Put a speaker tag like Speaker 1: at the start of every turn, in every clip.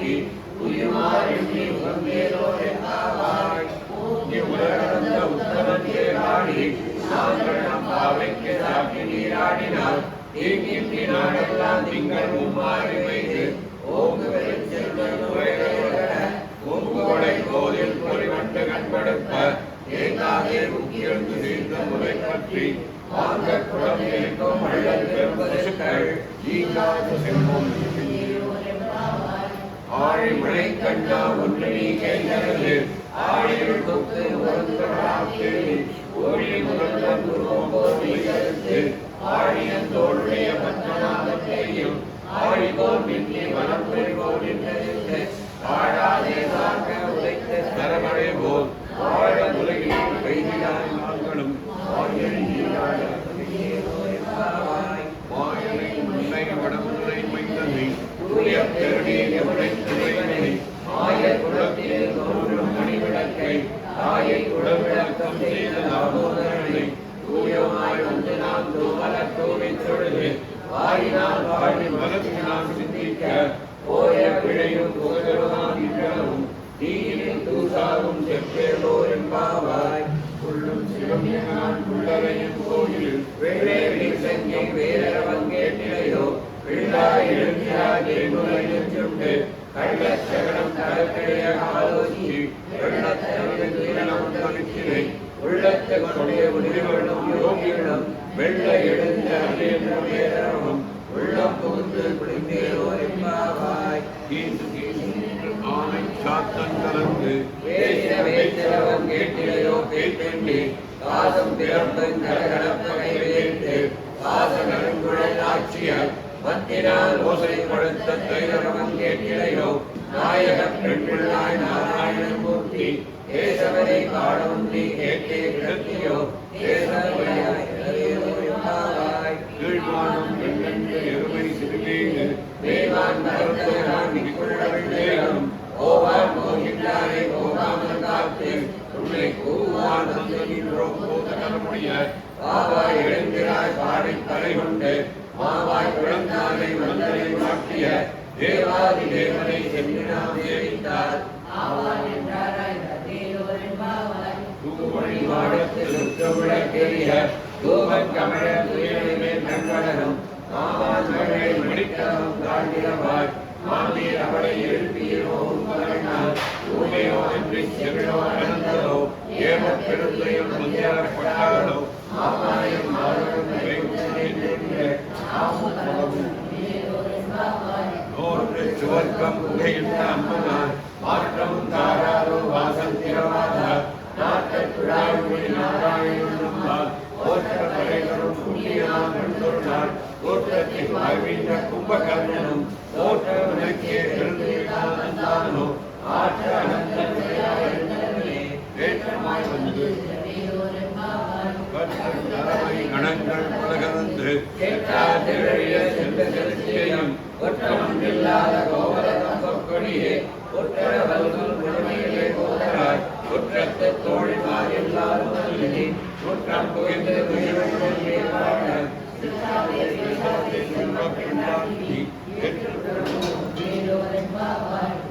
Speaker 1: போற்றி உயுமாறி உகந்தேரோ என்னாவாய் உலகளந்த உத்தமன் தேராடி நாங்கள் நம் பாவைக்கு சாட்சி நீராடினால் தீங்கின்றி நாடெல்லாம் திங்கள் மும்மாறி வைத்து ஓங்கு ஓங்குவடை கோதில் பொறிவண்டு கண்படுப்ப ஏகாதே முக்கியந்து தீர்த்த முறை பற்றி வாங்க குளம் இருக்கும் அள்ளல் பெரும்பசுக்கள் ஈகாது செல்வம் ஆழி மழை கண்டா ஒன்று நீ கைகிறது ஆழியுள் தொக்கு உறங்குகிறாம் தேடி ஓழி முதல்வன் உருவம் போர்வை கருத்து ஆழியன் தோளுடைய பத்மநாபத்தையும் ஆழிபோல் மின்னி வனம் பெறுவோம் என்று ஆழாதே தாக்க உழைத்த தரமழை போல் ஆழ உலகில் கைதிலாய் நாங்களும் மாயனை முன்னை வடமுறை மைந்தனை தூய பெருநீர் எவரை துறைவனை ஆய குளத்தில் தோன்றும் மணிவிளக்கை தாயை குளவிளக்கம் செய்த தாமோதரனை தூயமாய் வந்து நாம் தூமலர் தூவிச் சொழுது வாயினால் வாழி மனத்தினால் சிந்திக்க போய பிழையும் புகழுமாம் இன்றளவும் தீயினில் தூசாகும் செப்பேலோ என்பாவாய் உள்ளும் சிவமியான் உள்ளரையும் கோயில் வெள்ளேறி செங்கை வேறவன் கேட்டிலையோ பிள்ளாய் எழுந்திராய் தேமுறையில் சுண்டு கள்ளச்சகடம் தரக்கிடைய ஆலோசி வெள்ளத்தமிழ் வீரணம் தவிக்கிறேன் உள்ளத்தை கொடைய உரிமைகளும் யோகிகளும் வெள்ள எழுந்த அழியன்ற வேறவும் உள்ளம் புகுந்து குளிந்தேரோ என்பாவாய் ஆனை சாத்தன் கலந்து பேசின வேற்றவன் கேட்டிலையோ பேட்டெண்டி காசம் பிறப்பன் கரகடப்பகை வேண்டு காச நறுங்குழல் ஆட்சியர் மத்தினால் ஓசை கொடுத்த தைரவன் கேட்டிலையோ நாயகப் பெண்பிள்ளாய் நாராயணன் மூர்த்தி கேசவரை காணும் நீ கேட்டே கிடத்தியோ கேசவரையாய் கீழ்வானம் வெள்ளென்று எருமை சிறுவேங்கு தேவான் மரத்தேரான் நிக்குள்ளவில்லேயும் ஓவான் போகின்றாரே போகாமல் காத்து உன்னை கூவான் வந்தகின்றோம் போதகரமுடைய பாவாய் எழுந்திராய் பாடை தலை கொண்டு மாவாய் குழந்தானை மந்தனை மாற்றிய தேவாதி தேவனை சென்று நாம் சேவித்தார் தூவழி மாடத்தில் உற்றவிழக்கெரிய தூவன் கமழ துயரிலே நண்பனரும் மாவான் மழை மடிக்கலம் தாண்டிரவாய் மாமீர் அவளை எழுப்பியோம் பலனால் ஊமையோ என்று செவிழோ அனந்தரோ ஏமப் பெருந்தையும் முந்தேறப்பட்டார்களோ மாமாயம் மாறும் நோற்று சுவர்க்கம் புகையிட்ட அம்பனார் மாற்றமும் தாராரோ வாசம் திரவாதார் நாட்டத்துழாய் நாராயணம்மாள் ஓற்ற படைகளும் புண்ணியனாம் கண்டொருளார் தோற்றத்தில் வாழ்வின்ற கும்பகர்ணனும் தோற்ற உனக்கே பெருந்தானோ ஆற்ற அனந்தே ஏற்றமாய் வந்து கணங்கள் பலகந்து கேட்டாதிழைய சென்ற செலுத்தியையும் ஒற்றமும் இல்லாத கோவலகம் கொடியே ஒற்ற வல்கள் முழுமையிலே போதராய் ஒற்றத்து தோழிமார் எல்லாரும் சொல்லி ஒற்றம் புகைந்து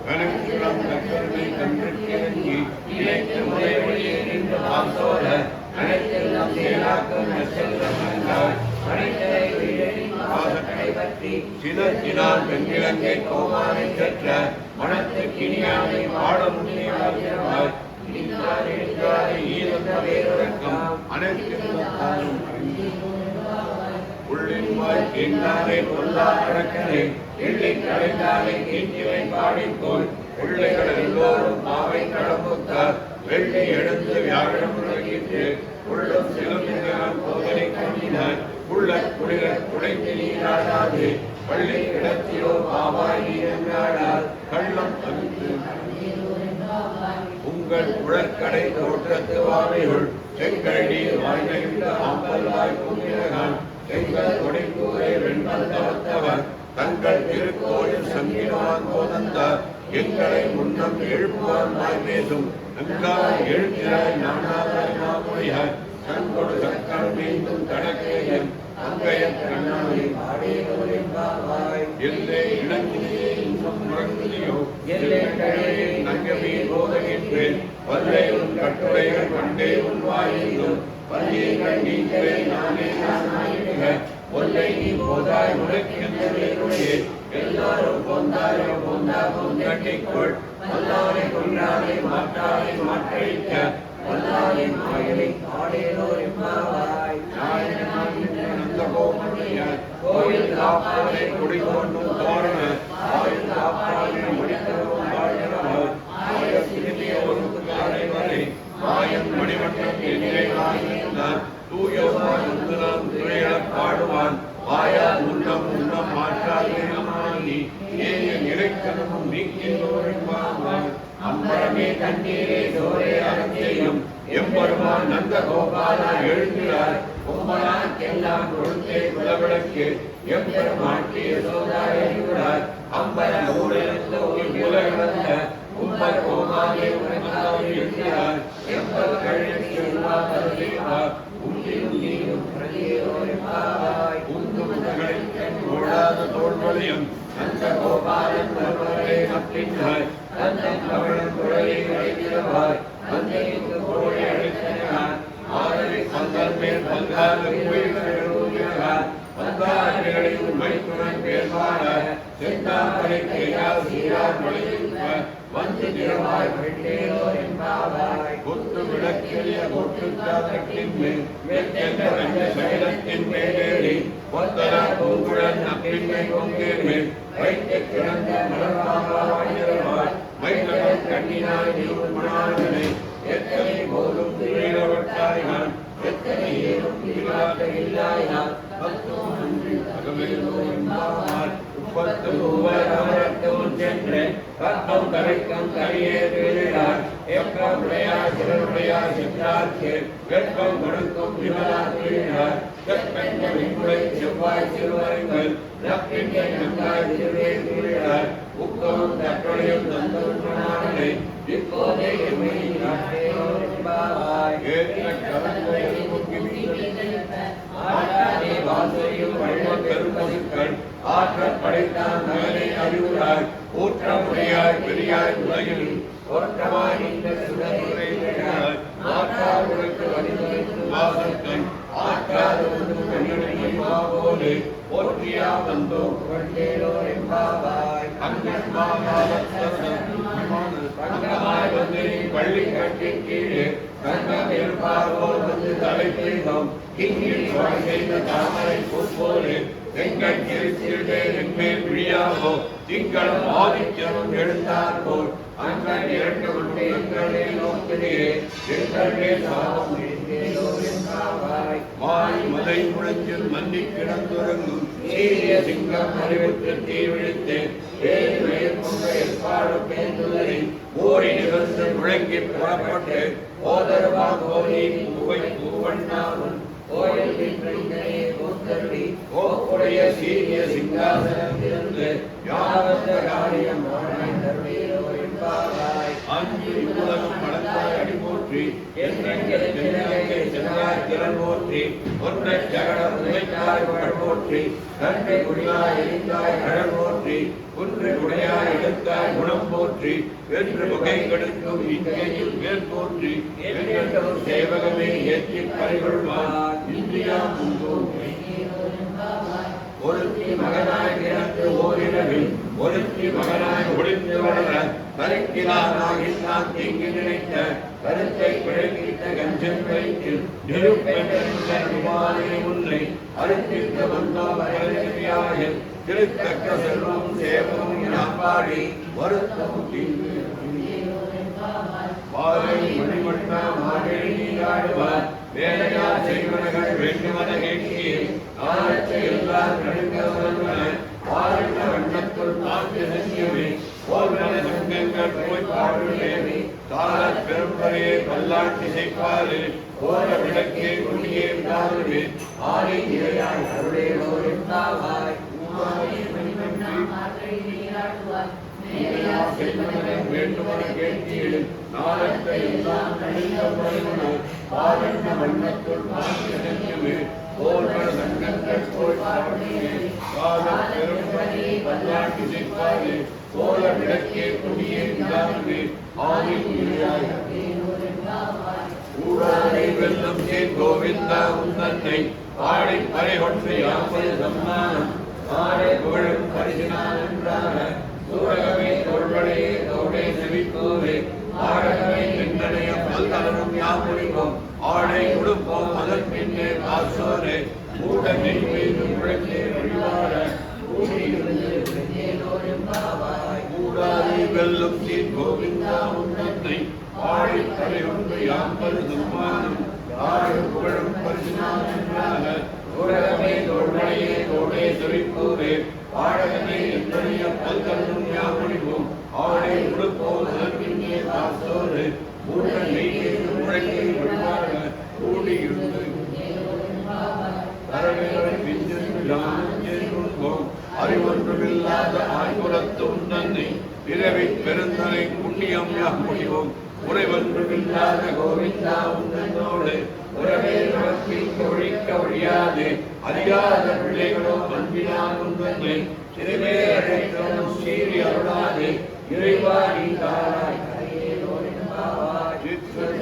Speaker 1: கணக்கிடம் கருணை கண்டிருக்கி இணைத்து முறைவழியே நின்று பாசோர அனைத்தெல்லாம் செயலாக்கும் நற்செல்வமன்றாய் அனைத்தரை பாசத்தை பற்றி சினத்தினால் வெண்கிழங்கை கோமானை பெற்ற மனத்து கிணியானை வாழ முடியாய் வேறொருக்கம் அனைத்து உள்ளின்வாய் கேட்டாரே பொல்லா அடக்கனை எள்ளி கலைந்தாரை கீழ்ச்சிவை பாடிப்போல் பிள்ளைகள் எல்லோரும் பாவை கடம்புத்தார் வெள்ளி எழுந்து வியாழம் உலகிட்டு உள்ளும் சிலம்பினால் போதனை கண்ணினார் உள்ள குளிர குடைத்து நீராடாது பள்ளி கிடத்தியோ பாவாய் நீராடார் கள்ளம் தவிர்த்து உங்கள் குழற்கடை தோற்றத்து வாவையுள் செங்கல் நீர் வாய்ந்த ஆம்பல்வாய் பூமிரகான் செங்கல் கொடைக்கூரை வெண்பந்தவத்தவர் தங்கள் திருக்கோயில் சங்கிடுவான் போதந்தார் எங்களை முன்னம் எழுப்புவான் வாய் பேசும் நன்றாய் எழுக்கிறாய் நானாதாய் நாமுடையாய் கண்கொடு சக்கரம் மீண்டும் தடக்கேயன் அங்கையன் கண்ணாவை எல்லை இளங்கிலே இன்னும் முறங்குதியோ நங்கமே போதகின்றேன் வல்லை உன் கட்டுரைகள் கண்டே உன் வாயிலும் வல்லியை கண்டீங்களே நானே நானாயிடுக ஒல்லை நீ போதாய் உனக்கென்றே எல்லாரும் போந்தாரோ போந்தா போந்தட்டிக்கொள் வல்லாரை கொண்டாரை மாற்றாரை மாற்றழிக்க வல்லாரை மாயலை காடேலோ எம்பாவாய் நந்த கோயில் காப்பாளை குடிகொண்டும் தோரண ஆயுள் காப்பாளை முடித்தரும் வாழ்கிறவர் ஆயிரத்திலே ஒரு வரை மாயம் மணிமட்டம் என்னை ஆகியிருந்தார் தூயோமாய் உந்தலாம் துறையப் பாடுவான் மாயா உன்னம் உன்னம் மாற்றாதே அம்மானி ஏய நிலைக்கணும் நீக்கின்றோரிப்பாவான் அம்பரமே தண்ணீரே சோரே அகத்தையும் எம்பெருமான் நந்த கோபாலா எழுகிறார் பொம்மலாக்கெல்லாம் கொடுத்தே குலவிளக்கு எம்பெருமாட்டி யசோதாய் எழுகிறார் அம்பர ஊழலுந்த உலகளந்த உம்பர் கோமாலே உலகத்தாய் எழுகிறார் எம்பர் கழித்து எல்லாத்தருகிறார் உண்டியும் நீயும் பிரதியோரிப்பாவாய் உந்துமுதகளின் கண் ஓடாத தோள்வளையும் நந்த கோபாலன் வருவரை நப்பின்னாய் தந்தன் கவளம் குழலை வைக்கிறவாய் தந்தைக்கு கோழை அழைத்தனார் ஆதரை பந்தல் மேல் பங்காக உயிர்கிறார் பந்தாரிகளை உண்மைத்துடன் பேர்வாட செந்தாமரை கையால் சீரார் நுழைந்திருப்பார் வந்து நிறமாய் வெள்ளேலோ என்பாவாய் கொத்து விளக்கிய கொட்டுத்தாத்தின் மேல் வெட்டென்ற வெள்ள சைலத்தின் மேலேறி ஒத்தர பூங்குழல் நப்பின்மை கொங்கேர் மேல் வைத்து கிடந்த மலர்வாய் வைத்தவன் கண்ணினாய் நிறுவனாதனை எத்தனை போதும் துயிலவட்டாயினான் எத்தனை ஏறும் திருவாக்க இல்லாயினான் பத்தும் அன்று அகமேலோ என்பாவார் உப்பத்து மூவரவரத்தும் சென்று கற்பம் கரைக்கும் கரியே திருடார் எப்பம் உடையார் சிறருடையார் சென்றார்க்கு வெப்பம் கொடுக்கும் விமலா திருடார் கற்பென்ற விண்முறை செவ்வாய் சிறுவரங்கள் நப்பின்மை நங்காய் திருவே திருடார் உக்கமும் தற்கொலையும் தந்தோன்மனானே இப்போதே எம்மை நாட்டேயோ என்பாவாய் ஏற்ற கலந்தையும் ஆட்டாதே வாசையும் வள்ளம் பெருமதுக்கள் ஆற்றப் படைத்தான் மகனை அறிவுறாய் ஊற்றமுடையாய் பெரியாய் உலகில் ஒற்றமாய் நின்ற சுடமுறை ஆற்றார் உனக்கு வடிவமைத்து வாசத்தன் ஆற்றாத ஒன்று கண்ணினை மாவோடு போற்றியா வந்தோம் கொண்டேலோ என்பாவாய் அங்கன் தங்கமாய் வந்து பள்ளி கட்டி கீழே தங்கம் இருப்பாரோர் வந்து தலை பெய்தோம் கிங்கில் செய்த தாமரை பூப்போடு எங்கள் திருச்சிலே என்மேல் விழியாவோ திங்களும் ஆதித்யனும் எழுந்தார் போல் அங்கள் இரண்டு கொண்டு எங்களே நோக்கினே எங்களே சாதம் வாய் மலை முழஞ்சில் மன்னி கிடந்துறங்கும் சீரிய சிங்கம் அறிவுக்கு தீவிழித்து ஓடி நிகழ்ந்து முழங்கி புறப்பட்டு ஓதரவா கோரி புகை பூவண்ணாவும் கோப்புடைய சீரிய சிங்காசனம் இருந்து யாவத்த காரியம் அஞ்சு உலகம் மலர்ந்தாய் அடி போற்றி சென்றாய் திறன் போற்றி ஒன்றை ஜகடம் உழைத்தாய் புகழ் போற்றி கன்றை குடியாய் எரிந்தாய் கழல் போற்றி குன்று குடையாய் எடுத்தாய் குணம் போற்றி வென்று முகை கெடுக்கும் இங்கேயில் மேல் போற்றி எங்கள் சேவகமே ஏற்றி பறிகொள்வார் இந்தியா முன்பு ஒருத்தி மகனாய் பிறந்து ஓரிரவில் ஒருத்தி மகனாய் ஒளிந்து வளர கருக்கிலானாகின்றான் தீங்கு நினைத்த கருத்தை பிழைக்கிட்ட கஞ்சன் வயிற்றில் நிருப்பெற்ற உன்னை அறுத்தித்த வந்தோம் அறிவியாயில் திருத்தக்க செல்வம் சேவமும் நாப்பாடி வருத்தம் தீங்கு வாழை மணிமட்டா மாகழி நீராடுவார் வேலையா செய்வனர்கள் வேண்டுமன கேட்கி ஆரத்தை எல்லார் நடுங்க வருவன வாழ்ந்த வண்ணத்துள் தாழ்ந்து நெஞ்சுமே போர்வன சங்கங்கள் போய் பாடுவேவி தாளப் பெரும்பரையே பல்லாட்டி செய்ப்பாரு போர விளக்கே கொடியே விடாதுவே ஆரை இறையாய் அருளேலோ என்றாவாய் வேண்டுமன கேட்டீடு நாளத்தை எல்லாம் நடுங்க வருவன வாழ்ந்த வண்ணத்துள் தாழ்ந்து நெஞ்சுமே போன்ற சங்கங்கள் போல் சாமியே காலம் பெரும்படி பல்லாண்டு நிற்பாரே கோல விளக்கே கொடியே நிலாவே ஆவி ஊடாரை வெல்லும் சேர் கோவிந்தா உன்னத்தை ஆடை பறை கொண்டு யாப்பது சம்மானம் ஆடை புகழும் பரிசினால் என்றான சூரகமே தொல்வடையே தோடே செவிக்கோவே ஆடகமே எங்களைய பல்தலனும் யாமுடிவோம் ஆடை உடுப்போம் அதன் பின்னே காசோரே மூட நெய் மீது முழக்கே வழிவாட ஊடாரை வெல்லும் சேர் கோவிந்தா உன்னத்தை ஆடை பறை கொண்டு யாப்பது சம்மானம் ஆடை புகழும் பரிசினால் என்றான சூரகமே தொல்வடையே தோடே செவிக்கோவே ஆடகமே எங்களைய பல்தலனும் யாமுடிவோம் ஆடை உடுப்போம் அதன் பின்னே காசோரே மூட நெய் மீது முழக்கே வழிவாட கூடியிருந்து அறிவொன்றுமில்லாத ஆய்வுலத்து உன்னன்னை பிறவி பெருந்தனை புண்ணியம் முடிவோம் உறைவொன்றுமில்லாத கோவிந்தா உன்னோடு உறவே நமக்கிக்க ஒழிக்க ஒழியாது அறியாத பிள்ளைகளோ அன்பினால் உன்னன்னை சிறுவே அழைத்தோம் சீறி அருளாது இறைவா நீ தாராய்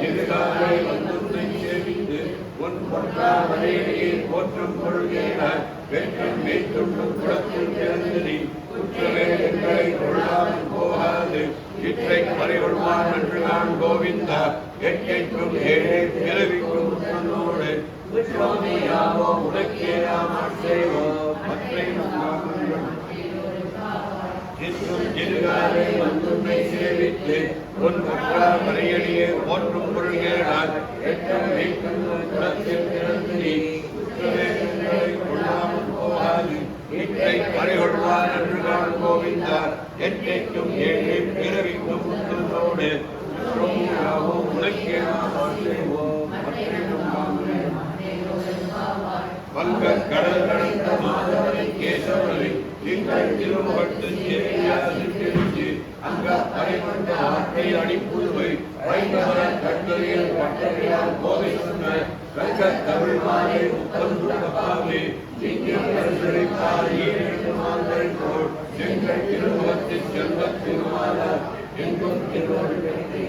Speaker 1: எதிர்காலை வந்துன்னை சேவித்து உன் பொற்றாமலையே போற்றும் கொள்கையின வெற்றும் மேற்கொண்டும் குளத்தில் பிறந்து நீ குற்றவே எங்களை கொள்ளாமல் போகாது இற்றை பறிகொள்வான் என்று நான் கோவிந்தா எட்டைக்கும் ஏழை பிறவிக்கும் உன்னோடு சுவாமியாவோ உனக்கே நாம் செய்வோம் மற்றை எதிர்காலை வந்துன்னை சேவித்து உன் பொற்றாமலையே போற்றும் கொள்கையினால் வெற்றும் மேற்கொண்டும் குளத்தில் பிறந்து நீ குற்றவே எங்களை கொள்ளாமல் போகாது இற்றை பறிகொள்வான் என்று நான் கோவிந்தா எட்டைக்கும் ஏழை பிறவிக்கும் உன்னோடு சுவாமியாவும் உனக்கே நாம் செய்வோம் வங்க கடல் கடந்த மாதவனை கேசவனை நீங்கள் திருமுகத்து சேரியாது தெரிஞ்சு அங்க பரிமண்ட ஆற்றை அடிப்புதுவை வைகவர கட்டளையில் பட்டறையால் போதை சொன்ன வெங்க தமிழ் மாலை முப்பந்துடப்பாவே இங்கே பரிசளிப்பார் ஈரண்டு மாந்தரை போல் எங்கள் திருமுகத்தின் செல்வத் திருமாலா எங்கும் திருவள்ளுவத்தை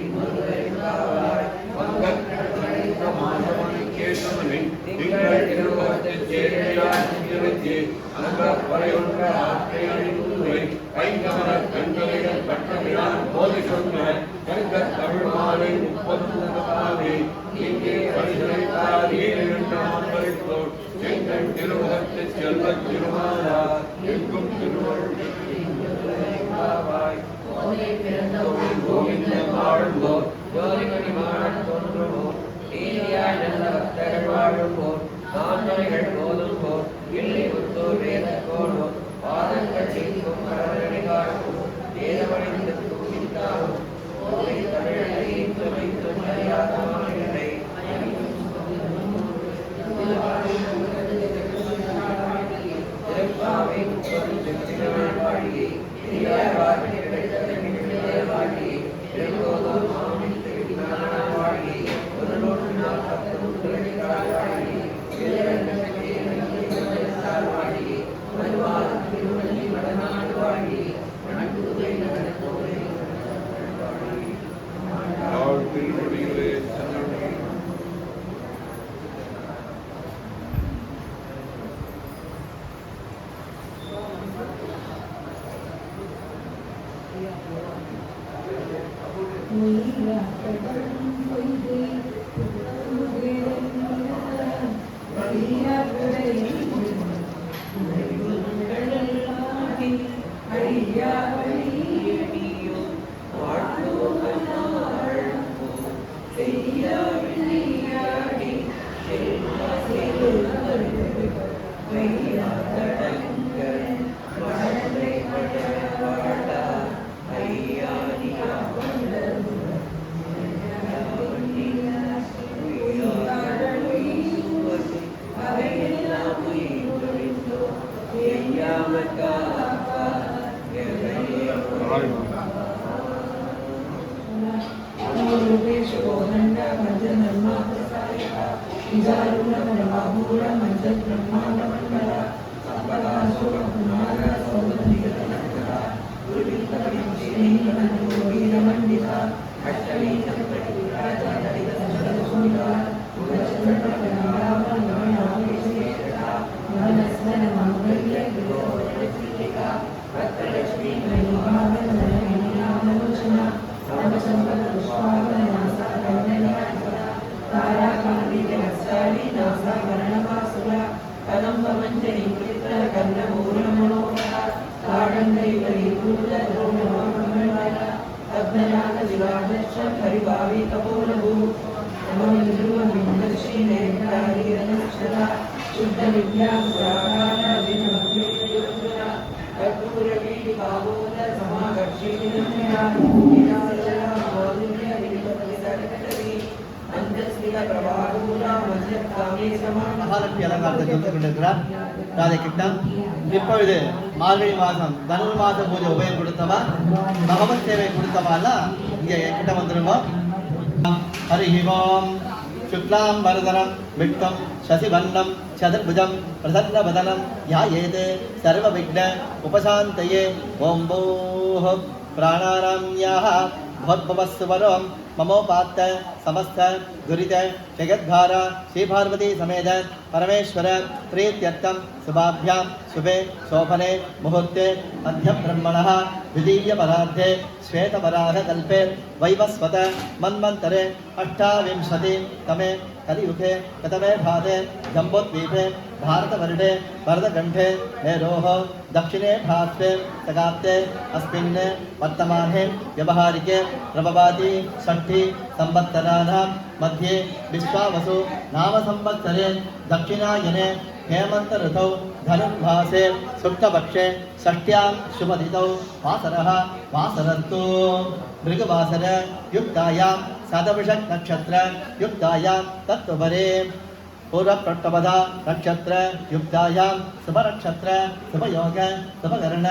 Speaker 1: வங்க கடந்த மாதவனை கேசவனை நீங்கள் திருமுகத்தின் சேரியால் தெரிஞ்சு அங்க பரையொன்ற ஆற்றை அடிப்புதுவை வைகவர கண்களையில் பட்டறையால் போதை சொன்ன வெங்க தமிழ் மாலை முப்பந்துடப்பாவே இங்கே பரிசளிப்பார் ஈரண்டு மாந்தரை போல் எங்கள் திருமுகத்தின் செல்வத் திருமாலா எங்கும் திருவள்ளுவத்தை கோவிந்தன் வாழும்போர் ஜோதிமணி மாடன் தோன்றுவோர் நீதியாய் நல்ல பக்தர்கள் வாழும்போர் சாந்தனைகள் போதும் போர் இல்லை புத்தூர் வேத கோடும் பாதங்கள் செய்தும் கடற்கரை காட்டும் வேதமணிந்து தூக்கித்தாரும் கோவை தமிழை துணைத்தும் அறியாத மாநிலை திருப்பாவை முப்பது வாழியை
Speaker 2: மகாலட்சுமி அலங்காரத்தை சொல்லிக் கொண்டிருக்கிறார் ராதைகிருஷ்ணன். இப்பொழுது மார்கழி மாதம் தனுர் மாத பூஜை உபயம் கொடுத்தவா, பகவத் சேவை கொடுத்தவாலாம் இங்கே கிட்ட வந்துருவோம். ஹரி ஓம். சுக்லாம் வரதரம் விட்டம் சசிவர்ணம் சதுர்புஜம் பிரசன்னவதனம் ध्यायेत् सर्वविघ्न उपशान्तये. ओम भूः प्राणाराम्याः भवद्भवस्वरं ममोपात्त समस्त दुरित जगद्भार श्री पार्वती समेत परमेश्वर प्रीत्यर्थं शुभाभ्यां शुभे शोभने मुहूर्ते मध्यब्रह्मणः द्वितीय परार्धे श्वेतवराहकल्पे वैवस्वत मन्वन्तरे 28 तमे कलियुगे गतमे भाते जम्बोद्वीपे भारतवर्षे भरतखण्डे मेरोः दक्षिणे पार्श्वे सगाप्ते अस्मिन् वर्तमाने व्यवहारिके प्रभवाति षष्ठी संवत्सराणां मध्ये विश्वावसु नाम संवत्सरे दक्षिणायने हेमंत ऋतौ धनुर्मासे शुक्लपक्षे षष्ट्यां शुभतिथौ वासरः वासरस्तु मृगवासर युक्तायां शतविषक नक्षत्र युक्तायां तत्त्वपरे पूर्वप्रट्टपदा नक्षत्र युक्तायां शुभनक्षत्र शुभयोग शुभकर्ण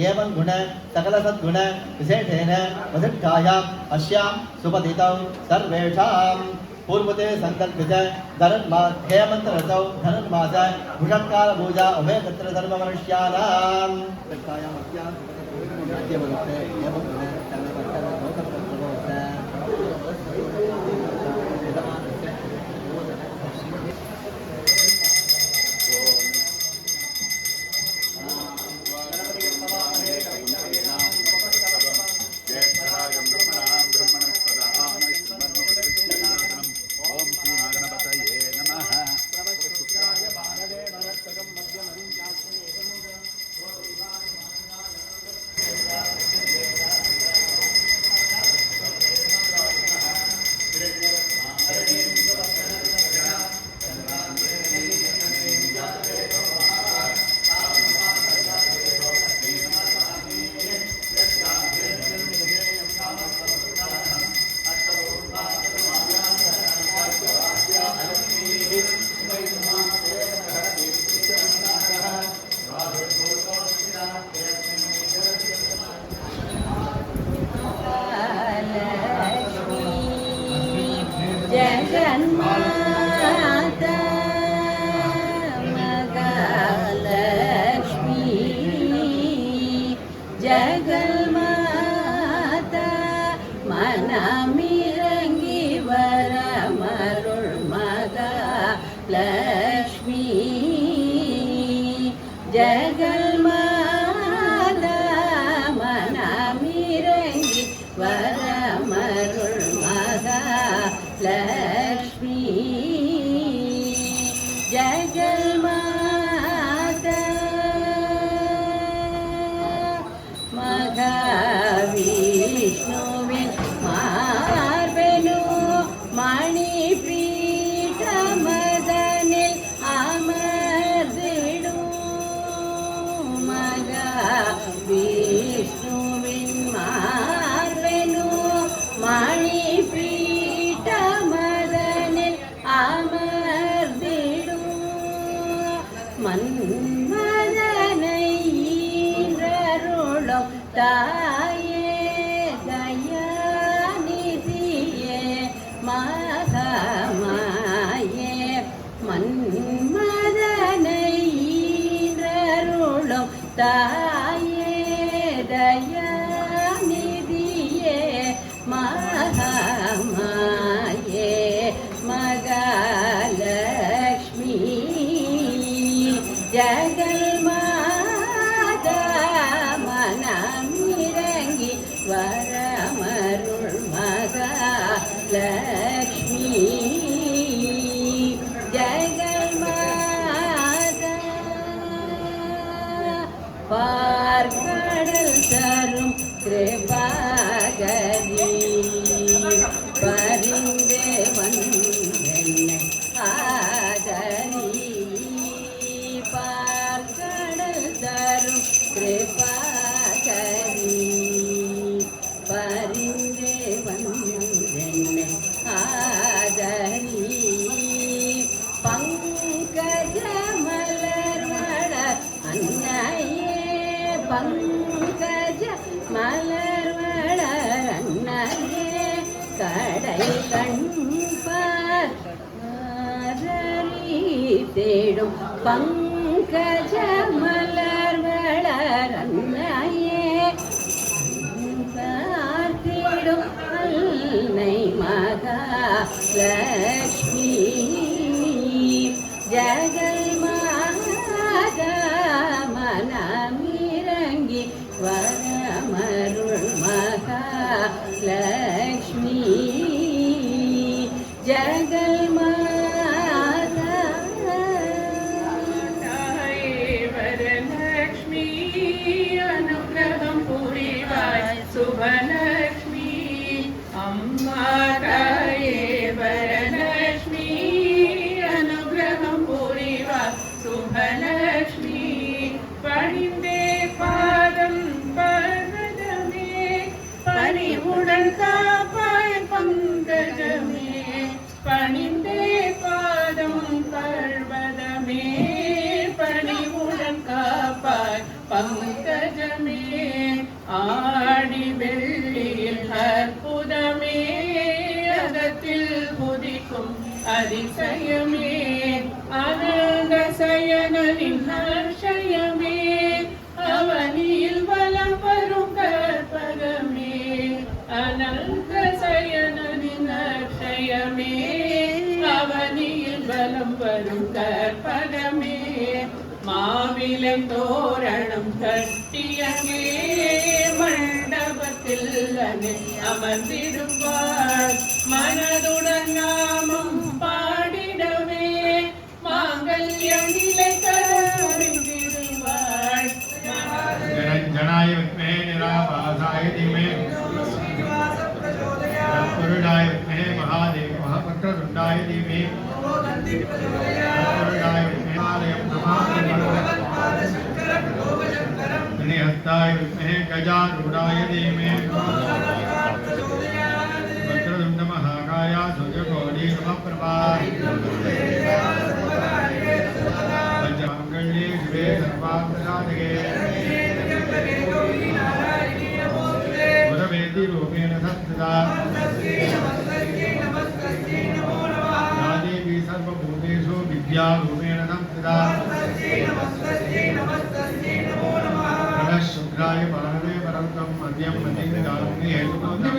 Speaker 2: एवं गुण सकल सद्गुण विशेषेण वधिष्ठायाम् अस्यां शुभतिथौ सर्वेषां पूर्वते संकल्पित धनुर्मास हेमंत ऋतौ धनुर्मास भुषत्काल पूजा उभय तत्र धर्ममनुष्याणां
Speaker 3: மணி பீட்ட மத தாயே தயாநிதியே மகாமாயே மகாலக்ஷ்மி ஜகன்மாதா மனமிறங்கி வரமருள் மகாலக்ஷ்மி ஜகன்மாதா பார்க்கடல் தரும் கிருபாகரி பரிந்தே வந்தென்னை ஆதரி பார்க்கடல் தரும் கிருபாகரி பரிந்தே வந்தென்னை ஆதரி பங்கஜ மலர் வளர் அன்னையே பங்கஜ மலர் வளர் அன்னையே கடை கண்பாரி தேடும் பங்கஜ மலர் வளர் அன்னையே தேடும் அன்னை மகாலக்ஷ்மி ஜகன்மாதா மனமிறங்கி வரமருள் மகாலக்ஷ்மி ஜகன்மாதா
Speaker 4: வரலக்ஷ்மி அனுகிரகம் புரிவாய் சுபலக்ஷ்மி அம்மா தாயே வரலக்ஷ்மி அனுகிரகம் புரிவாய் சுபலக்ஷ்மி பணிந்தே பாதம் பர்வதமே பணிவுடன் காப்பாய் பங்கஜமே பணிந்தே பாதம் பர்வதமே பணிவுடன் காப்பாய் பங்கஜமே ஆடி வெள்ளியில் அற்புதமே அகத்தில் குதிக்கும் அதிசயமே ஆனந்த சயனின் ஹர்ஷயமே அவனில் வலம் வரும் கற்பகமே அனந்த சயனின் ஹர்ஷயமே அவனில் வலம் வரும் கற்பகமே மாவிலை தோரணம் கட்டியங்கே மண்டபத்தில் அமர்ந்திருப்பார் மனதுடன் நாமம் பாடிடவே மாங்கல்ய நிலை கருந்திருவாள்
Speaker 1: ஜனாய வித்மே நிராபாசாய தீமே தத்புருஷாய வித்மே மகாதேவ மகாபக்ரதுண்டாய தீமே தத்புருஷாய வித்மே ஆலயம் ஹஸ்தாய வித்மே கஜாரூடாய தீமே வக்ரதுண்ட மகாகாய சூர்யகோடி நமப்பிரபா பஞ்சமங்கல்யே சிவே சர்வார்த்தசாதகே गुरवेति रूपेण संस्थिता या देवी सर्वभूतेषु विद्यारूपेण संस्थिता शुक्राय पार्वे परं मध्यम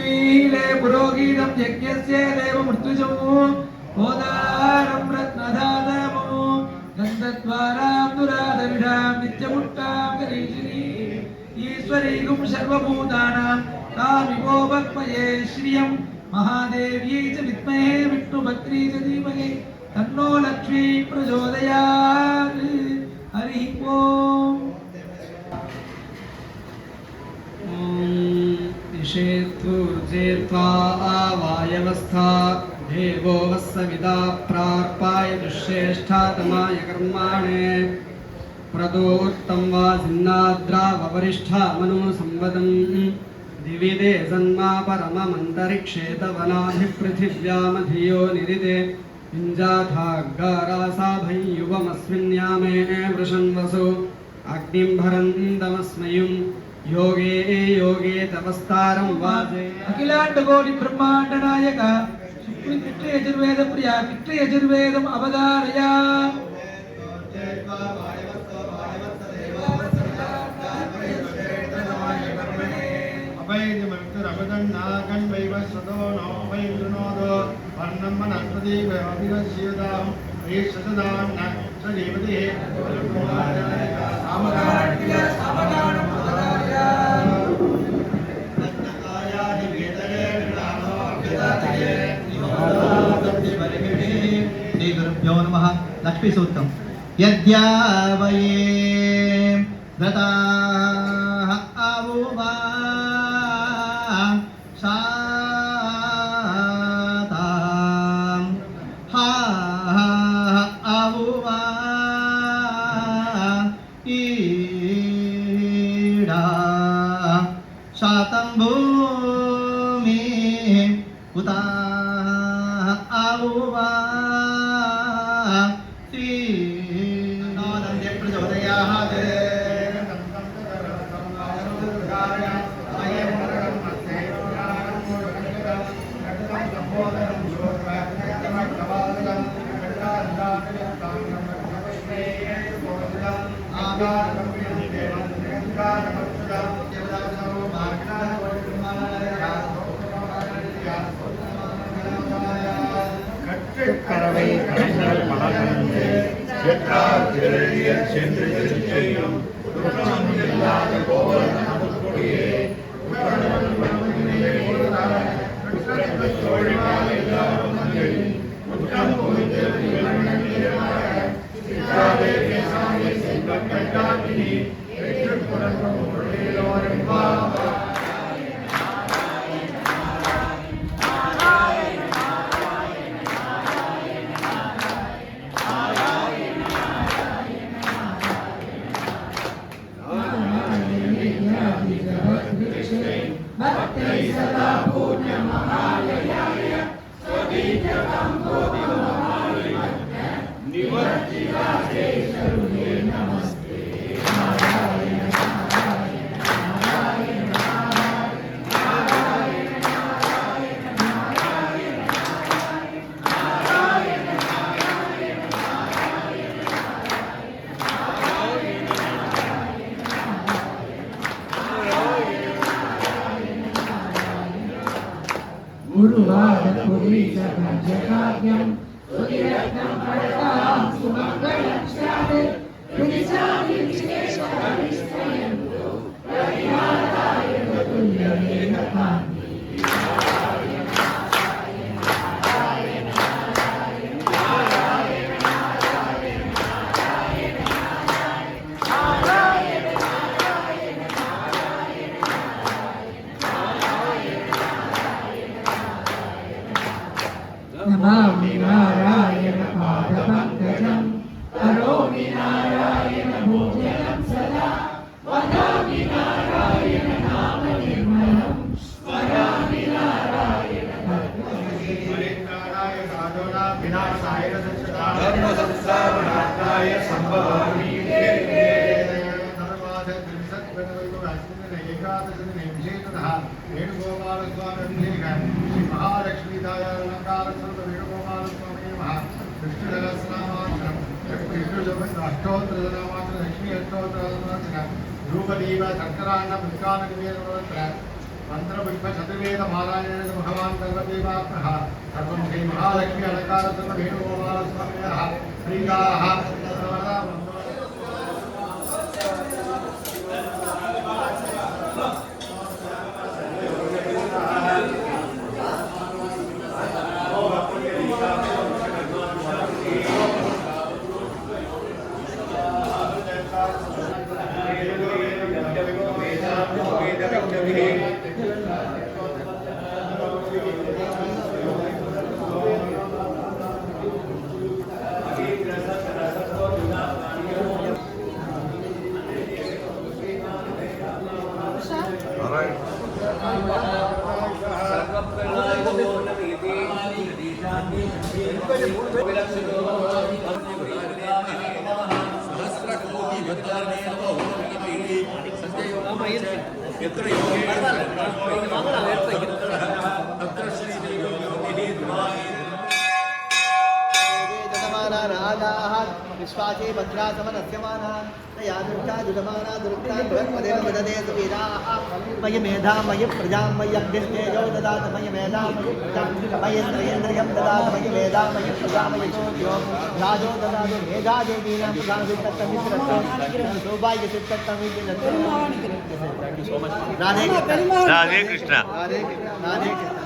Speaker 5: ीले पुरोहितं यज्ञस्य देवमृत्युजमो होदारं रत्नधातमो गन्धद्वारां दुरादविषां नित्यमुट्टां गरीशिनी ईश्वरीगुं सर्वभूतानां तामिवो भक्मये श्रियं महादेव्यै च विद्महे विष्णुभद्री च धीमहि तन्नो लक्ष्मी प्रचोदयात् हरिः ओम् ईशेत्वा आवायवस्था देवो वत्सविदा प्रार्पाय दुश्रेष्ठातमाय कर्माणे प्रदोत्तं वा सिन्नाद्रावरिष्ठा मनो संवदं दिवि दे जन्मा परममन्तरिक्षे तवनाधिपृथिव्यामधियो निरिते इञ्जाथाग्गारासाभं युवमस्मिन्यामे वृषन्वसो अग्निं भरन्तमस्मयुं योगे योगे तपस्तारं वाजे अखिलाण्डकोटि ब्रह्माण्ड नायक शुक्लकृष्ण यजुर्वेद प्रिया कृष्ण यजुर्वेदम् अवधारय वैद्यमर्तरवदन्नागन् वैवस्वतो नो वैन्द्रनोदो वर्णं मनस्पतिभिरभिरस्यताम् ईश्वरदान्न सजीवतिः श्री गुरुभ्यो नमः। लक्ष्मी सूत्रम यद्यावये व्रताः आवुवा सातां हा आवुवा ईडा सातं भूमि उता आवुवा
Speaker 1: கறவை கடங்கள் மலர்ந்து செற்றார் திரளியல் சென்று செய்யும் குற்றம் இல்லாத கோவல் நமக்குடியே தோழிமால் எல்லாரும் குற்றம் புரிந்து செல்வம் கண்டாக்கினி பெற்றுக் கொடுக்கும் பொருளோரும் भक्तै सदा पूज्य महालयाय स्वदीयतां बोधिमहालय निवर्तिराजे सर्वे नमस्ते नारायण नारायण नारायण नारायण नारायण नारायण नारायण गुरुवादपुरीशकाव्यं सुधिरत्नं पठतां सुमङ्गलं स्यात् हृदि विश्वेश्वरविस्मयन्तु रविनारायणतुल्यमेव कान्ति नमामि नारायण पादपङ्कजं करोमि नारायण भोजनं सदा वदामि नारायण नाम निर्मलं स्मरामि नारायण परित्राणाय साधूनां विनाशाय धर्म संस्थापनार्थाय सम्भवामि वेणुगोपालस्वामी श्री महालक्ष्मी दयालंकार वेणुगोपालस्वामी विष्णु अष्टोत्तर लक्ष्मी अष्टोत्तर ध्रुवदीप शर्करान्न पुष्काननिवेदनोत्र मंत्रपुष्प चतुर्वेद मालायण भगवान् सर्वदेवात्मः सर्वं श्री महालक्ष्मी अलंकार वेणुगोपालस्वामिनः श्रीगाः
Speaker 2: विश्वासे भद्रा समनस्यमाना या दुर्गा जुडमाना दुर्गा बृहस्पतिर्न ददते सुवीराः मयि मेधा मयि प्रजां मयि अग्निष्टेजो ददात मयि मेधा मयि प्रजां मयि इन्द्रियं ददात मयि मेधा मयि प्रजां मयि सोऽयो राजो ददातु मेधा देवीनां प्रधानवित्तमित्रत्वं सौभाग्यसिद्धत्वमिति राधे कृष्ण
Speaker 1: राधे कृष्ण
Speaker 2: राधे कृष्ण राधे कृष्ण